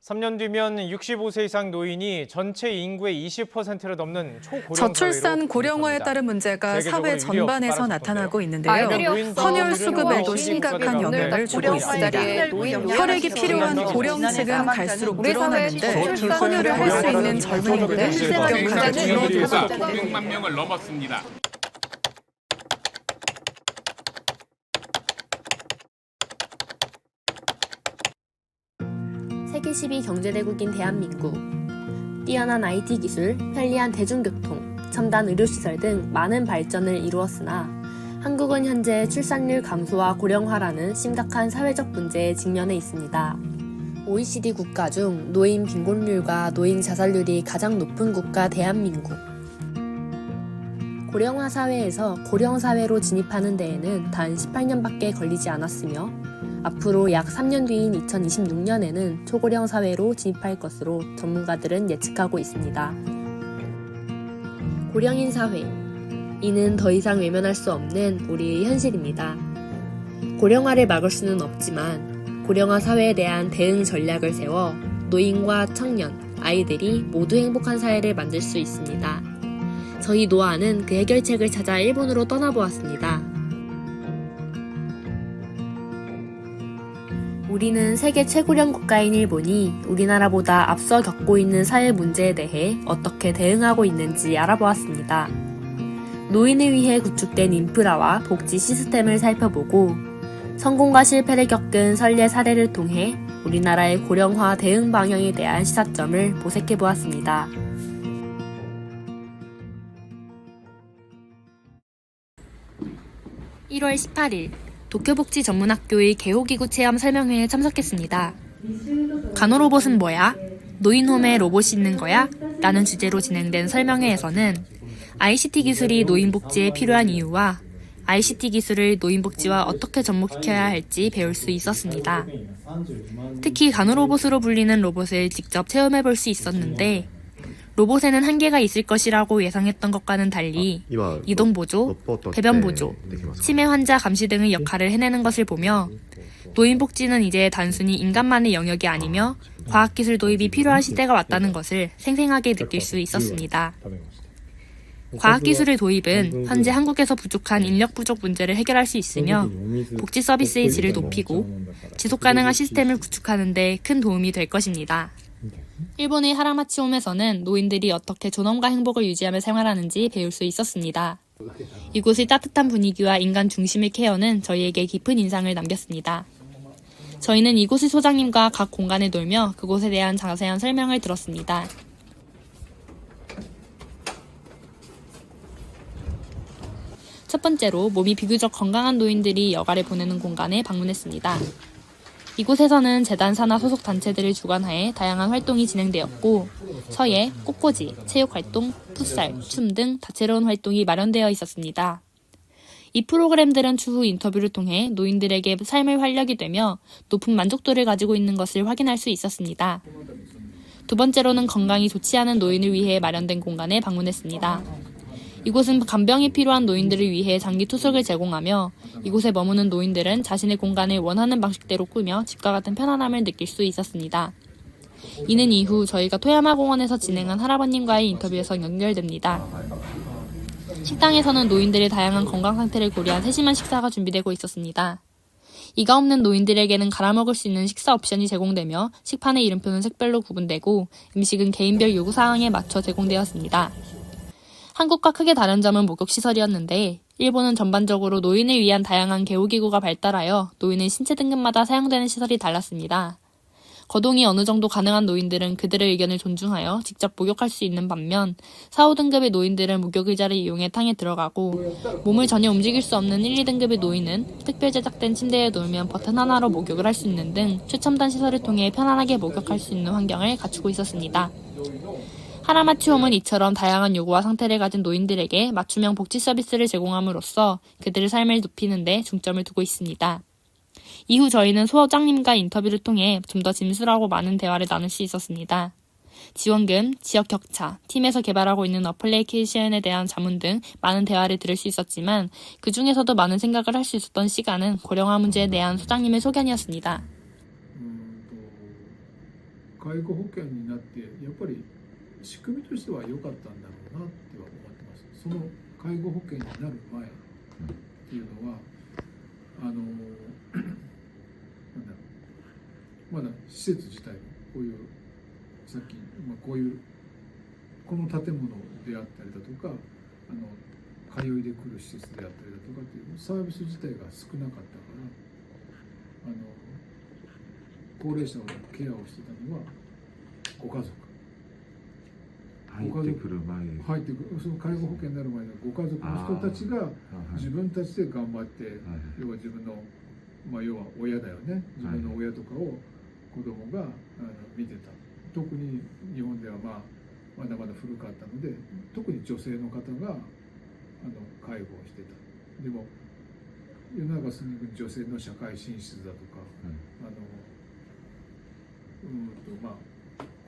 3년 뒤면 65세 이상 노인이 전체 인구의 20%를 넘는 초고령 저출산 고령화에 따른 문제가 사회 전반에서 나타나고 있는데요. 헌혈 수급에도 심각한 영향을 주고 있습니다. 혈액이 필요한 고령층은 갈수록 늘어나는데 헌혈을 할 수 있는 젊은이들은 급격하게 줄어들고 있습니다. 500만 명을 넘었습니다. 세계 10위 경제대국인 대한민국. 뛰어난 IT 기술, 편리한 대중교통, 첨단 의료시설 등 많은 발전을 이루었으나 한국은 현재 출산율 감소와 고령화라는 심각한 사회적 문제에 직면해 있습니다. OECD 국가 중 노인 빈곤율과 노인 자살률이 가장 높은 국가 대한민국. 고령화 사회에서 고령 사회로 진입하는 데에는 단 18년밖에 걸리지 않았으며 앞으로 약 3년 뒤인 2026년에는 초고령 사회로 진입할 것으로 전문가들은 예측하고 있습니다. 고령인 사회. 이는 더 이상 외면할 수 없는 우리의 현실입니다. 고령화를 막을 수는 없지만 고령화 사회에 대한 대응 전략을 세워 노인과 청년, 아이들이 모두 행복한 사회를 만들 수 있습니다. 저희 노아는 그 해결책을 찾아 일본으로 떠나보았습니다. 우리는 세계 최고령 국가인 일본이 우리나라보다 앞서 겪고 있는 사회 문제에 대해 어떻게 대응하고 있는지 알아보았습니다. 노인을 위해 구축된 인프라와 복지 시스템을 살펴보고 성공과 실패를 겪은 선례 사례를 통해 우리나라의 고령화 대응 방향에 대한 시사점을 모색해보았습니다. (1월 18일) 도쿄복지 전문학교의 개호기구 체험 설명회에 참석했습니다. 간호로봇은 뭐야? 노인홈에 로봇이 있는 거야? 라는 주제로 진행된 설명회에서는 ICT 기술이 노인복지에 필요한 이유와 ICT 기술을 노인복지와 어떻게 접목시켜야 할지 배울 수 있었습니다. 특히 간호로봇으로 불리는 로봇을 직접 체험해볼 수 있었는데 로봇에는 한계가 있을 것이라고 예상했던 것과는 달리 이동보조, 배변보조, 치매 환자 감시 등의 역할을 해내는 것을 보며 노인복지는 이제 단순히 인간만의 영역이 아니며 과학기술 도입이 필요한 시대가 왔다는 것을 생생하게 느낄 수 있었습니다. 과학기술의 도입은 현재 한국에서 부족한 인력 부족 문제를 해결할 수 있으며 복지 서비스의 질을 높이고 지속가능한 시스템을 구축하는 데 큰 도움이 될 것입니다. 일본의 하라마치홈에서는 노인들이 어떻게 존엄과 행복을 유지하며 생활하는지 배울 수 있었습니다. 이곳의 따뜻한 분위기와 인간 중심의 케어는 저희에게 깊은 인상을 남겼습니다. 저희는 이곳의 소장님과 각 공간에 놀며 그곳에 대한 자세한 설명을 들었습니다. 첫 번째로 몸이 비교적 건강한 노인들이 여가를 보내는 공간에 방문했습니다. 이곳에서는 재단 산하 소속 단체들을 주관하에 다양한 활동이 진행되었고 서예, 꽃꽂이, 체육활동, 풋살, 춤 등 다채로운 활동이 마련되어 있었습니다. 이 프로그램들은 추후 인터뷰를 통해 노인들에게 삶의 활력이 되며 높은 만족도를 가지고 있는 것을 확인할 수 있었습니다. 두 번째로는 건강이 좋지 않은 노인을 위해 마련된 공간에 방문했습니다. 이곳은 간병이 필요한 노인들을 위해 장기 투숙을 제공하며 이곳에 머무는 노인들은 자신의 공간을 원하는 방식대로 꾸며 집과 같은 편안함을 느낄 수 있었습니다. 이는 이후 저희가 토야마 공원에서 진행한 할아버님과의 인터뷰에서 연결됩니다. 식당에서는 노인들의 다양한 건강 상태를 고려한 세심한 식사가 준비되고 있었습니다. 이가 없는 노인들에게는 갈아먹을 수 있는 식사 옵션이 제공되며 식판의 이름표는 색별로 구분되고 음식은 개인별 요구사항에 맞춰 제공되었습니다. 한국과 크게 다른 점은 목욕시설이었는데 일본은 전반적으로 노인을 위한 다양한 개호기구가 발달하여 노인의 신체 등급마다 사용되는 시설이 달랐습니다. 거동이 어느 정도 가능한 노인들은 그들의 의견을 존중하여 직접 목욕할 수 있는 반면 4, 5등급의 노인들은 목욕의자를 이용해 탕에 들어가고 몸을 전혀 움직일 수 없는 1, 2등급의 노인은 특별 제작된 침대에 누우면 버튼 하나로 목욕을 할 수 있는 등 최첨단 시설을 통해 편안하게 목욕할 수 있는 환경을 갖추고 있었습니다. 하라마치홈은 이처럼 다양한 요구와 상태를 가진 노인들에게 맞춤형 복지 서비스를 제공함으로써 그들의 삶을 높이는 데 중점을 두고 있습니다. 이후 저희는 소장님과 인터뷰를 통해 좀 더 진솔하고 많은 대화를 나눌 수 있었습니다. 지원금, 지역 격차, 팀에서 개발하고 있는 어플리케이션에 대한 자문 등 많은 대화를 들을 수 있었지만 그 중에서도 많은 생각을 할 수 있었던 시간은 고령화 문제에 대한 소장님의 소견이었습니다. 介護保険になってやっぱり仕組みとしては良かったんだろうなっては思ってます。その介護保険になる前っていうのはなんだろう、まだ施設自体もこういうさっき、こういうこの建物であったりだとか通いでくる施設であったりだとかっていうサービス自体が少なかったから高齢者のケアをしてたのはご家族入ってくる前入ってくるその介護保険になる前のご家族の人たちが自分たちで頑張って、要は自分の、要は親だよね、自分の親とかを子供が見てた。特に日本ではまだまだ古かったので、特に女性の方が介護をしてた。でも世の中すぐ女性の社会進出だとか、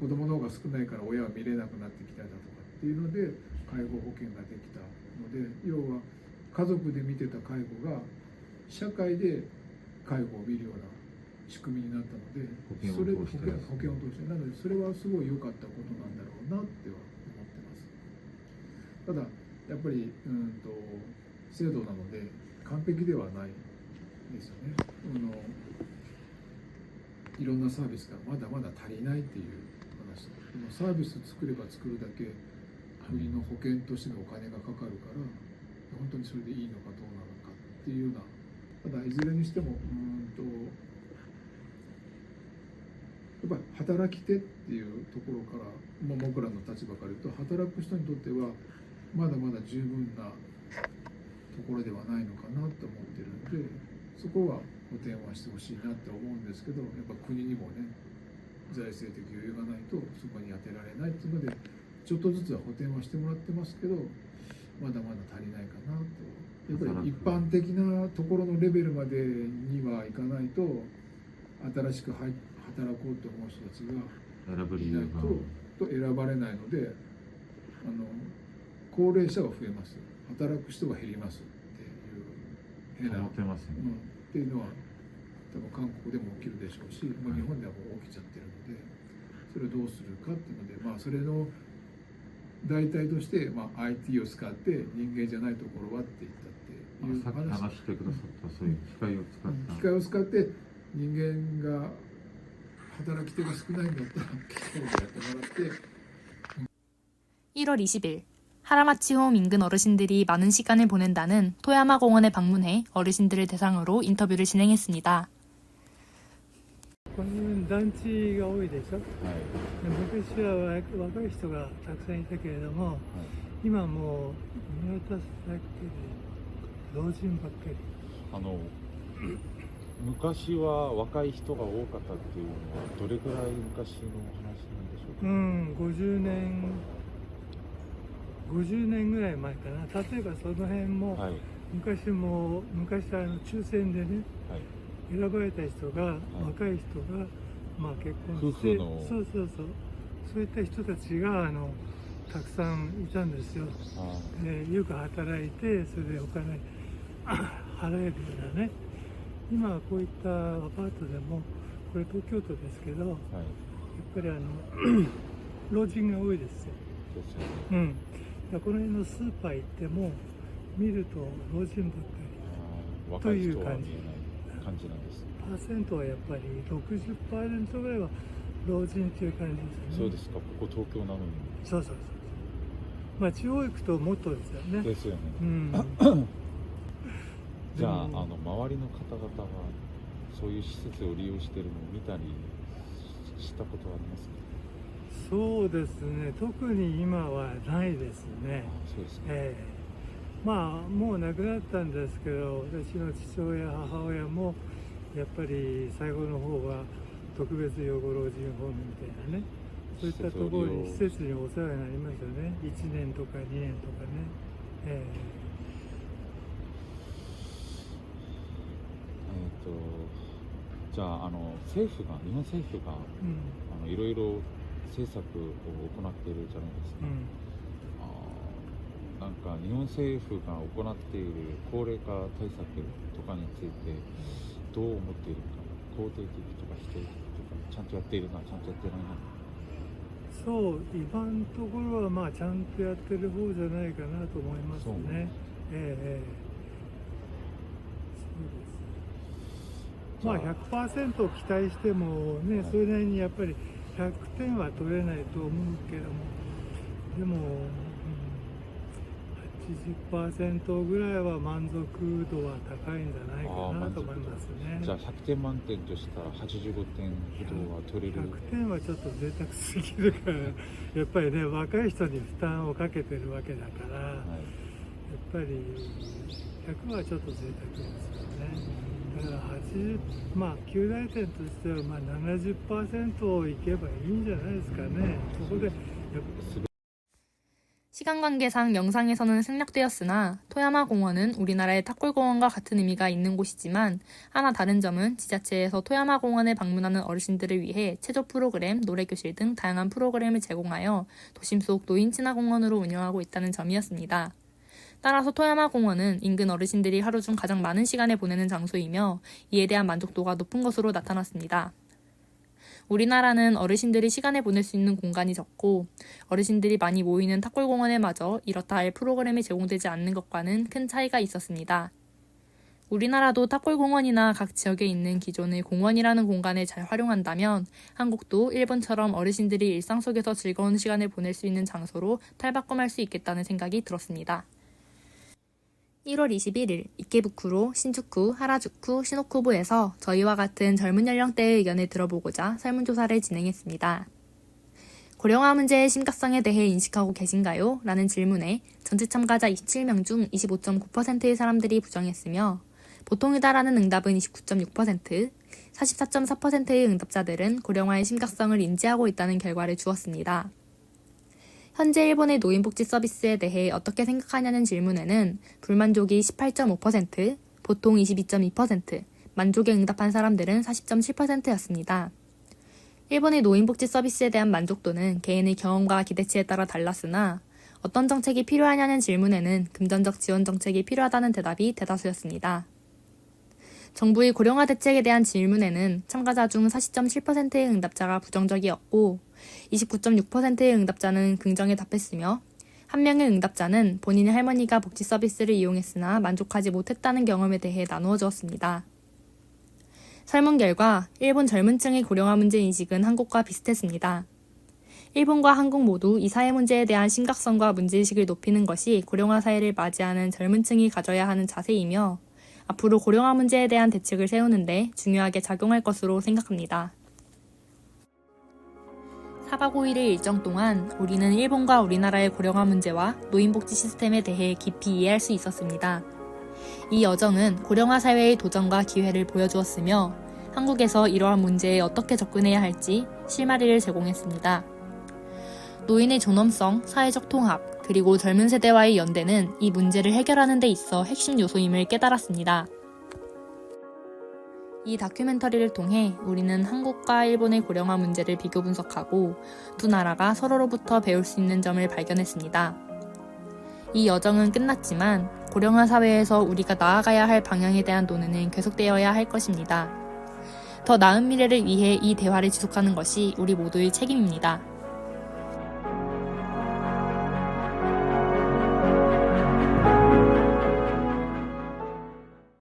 子供の方が少ないから親は見れなくなってきたりだとかっていうので介護保険ができたので、要は家族で見てた介護が社会で介護を見るような仕組みになったので、保険を通してなのでそれはすごい良かったことなんだろうなっては思ってます。ただやっぱり制度なので完璧ではないですよね。いろんなサービスがまだまだ足りないっていう話。でもサービス作れば作るだけ国の保険としてのお金がかかるから本当にそれでいいのかどうなのかっていうような。ただいずれにしてもやっぱり働き手っていうところから、僕らの立場から言うと働く人にとってはまだまだ十分なところではないのかなと思ってるので、そこは補填はしてほしいなって思うんですけど、やっぱ国にもね財政的余裕がないとそこに当てられないっていうのでちょっとずつは補填はしてもらってますけど、まだまだ足りないかなと。やっぱり一般的なところのレベルまでにはいかないと新しく働こうと思う人たちがいないと選ばれないので、高齢者は増えます、働く人が減りますっていう変なっていうのは多分韓国でも起きるでしょうし、日本ではもう起きちゃってるので、それをどうするかっていうので、それの代替として、IT を使って人間じゃないところはって言ったっていう話。話してくださったそういう機械を使った機械を使って人間が働き手が少ないんだったら機械でやってもらって。 1월 20일 하라마치홈 인근 어르신들이 많은 시간을 보낸다는 토야마 공원에 방문해 어르신들을 대상으로 인터뷰를 진행했습니다. この団地が多いでしょ、昔は若い人がたくさんいたけれども、今もう見渡すだけで老人ばっかり。昔は若い人が多かったっていうのはどれくらい昔の話なんでしょうか。50年ぐらい前かな。例えばその辺も、昔抽選でね、選ばれた人が、若い人が、結婚して、そういった人たちがたくさんいたんですよ。よく働いてそれでお金払えるようなね。今はこういったアパートでも、これ東京都ですけど、やっぱり老人が多いですよ。この辺のスーパー行っても見ると老人ばっかりという感じなんです。パーセントはやっぱり 60% ぐらいは老人っていう感じですね。そうですか。ここ東京なのに。そう。地方行くともっとですよね。ですよね。じゃあ周りの方々はそういう施設を利用しているのを見たりしたことはありますか。そうですね、特に今はないですね。そうですか。もう亡くなったんですけど、私の父親母親もやっぱり最後の方は特別養護老人ホームみたいなね、そういったところに施設にお世話になりましたね。1年とか2年とかね。じゃあ日本政府がいろいろ政策を行っているじゃないですか。なんか日本政府が行っている高齢化対策とかについてどう思っているか、肯定的とか否定的とかちゃんとやっているな、ちゃんとやってないな。そう、今のところはまあちゃんとやってる方じゃないかなと思いますそうね。そうです。まあ100% 期待してもね、それなりにやっぱり100点は取れないと思うけども、でも、80% ぐらいは満足度は高いんじゃないかなと思いますね。じゃあ100点満点としたら85点ほどは取れる。100点はちょっと贅沢すぎるから、やっぱりね、若い人に負担をかけてるわけだから、やっぱり100はちょっと贅沢ですよね。だからまあ9大点としてはまあ 70% いけばいいんじゃないですかね。そこで시간 관계상 영상에서는 생략되었으나 토야마 공원은 우리나라의 탑골공원과 같은 의미가 있는 곳이지만 하나 다른 점은 지자체에서 토야마 공원에 방문하는 어르신들을 위해 체조 프로그램, 노래교실 등 다양한 프로그램을 제공하여 도심 속 노인 친화 공원으로 운영하고 있다는 점이었습니다. 따라서 토야마 공원은 인근 어르신들이 하루 중 가장 많은 시간을 보내는 장소이며 이에 대한 만족도가 높은 것으로 나타났습니다. 우리나라는 어르신들이 시간을 보낼 수 있는 공간이 적고 어르신들이 많이 모이는 탑골공원에마저 이렇다 할 프로그램이 제공되지 않는 것과는 큰 차이가 있었습니다. 우리나라도 탑골공원이나 각 지역에 있는 기존의 공원이라는 공간을 잘 활용한다면 한국도 일본처럼 어르신들이 일상 속에서 즐거운 시간을 보낼 수 있는 장소로 탈바꿈할 수 있겠다는 생각이 들었습니다. 1월 21일 이케부쿠로, 신주쿠, 하라주쿠, 시노쿠보에서 저희와 같은 젊은 연령대의 의견을 들어보고자 설문조사를 진행했습니다. 고령화 문제의 심각성에 대해 인식하고 계신가요? 라는 질문에 전체 참가자 27명 중 25.9%의 사람들이 부정했으며 보통이다라는 응답은 29.6%, 44.4%의 응답자들은 고령화의 심각성을 인지하고 있다는 결과를 주었습니다. 현재 일본의 노인복지 서비스에 대해 어떻게 생각하냐는 질문에는 불만족이 18.5%, 보통 22.2%, 만족에 응답한 사람들은 40.7%였습니다. 일본의 노인복지 서비스에 대한 만족도는 개인의 경험과 기대치에 따라 달랐으나 어떤 정책이 필요하냐는 질문에는 금전적 지원 정책이 필요하다는 대답이 대다수였습니다. 정부의 고령화 대책에 대한 질문에는 참가자 중 40.7%의 응답자가 부정적이었고 29.6%의 응답자는 긍정에 답했으며 한 명의 응답자는 본인의 할머니가 복지 서비스를 이용했으나 만족하지 못했다는 경험에 대해 나누어 주었습니다. 설문 결과 일본 젊은 층의 고령화 문제 인식은 한국과 비슷했습니다. 일본과 한국 모두 이 사회 문제에 대한 심각성과 문제의식을 높이는 것이 고령화 사회를 맞이하는 젊은 층이 가져야 하는 자세이며 앞으로 고령화 문제에 대한 대책을 세우는데 중요하게 작용할 것으로 생각합니다. 4박 5일의 일정 동안 우리는 일본과 우리나라의 고령화 문제와 노인복지 시스템에 대해 깊이 이해할 수 있었습니다. 이 여정은 고령화 사회의 도전과 기회를 보여주었으며 한국에서 이러한 문제에 어떻게 접근해야 할지 실마리를 제공했습니다. 노인의 존엄성, 사회적 통합, 그리고 젊은 세대와의 연대는 이 문제를 해결하는 데 있어 핵심 요소임을 깨달았습니다. 이 다큐멘터리를 통해 우리는 한국과 일본의 고령화 문제를 비교 분석하고 두 나라가 서로로부터 배울 수 있는 점을 발견했습니다. 이 여정은 끝났지만 고령화 사회에서 우리가 나아가야 할 방향에 대한 논의는 계속되어야 할 것입니다. 더 나은 미래를 위해 이 대화를 지속하는 것이 우리 모두의 책임입니다.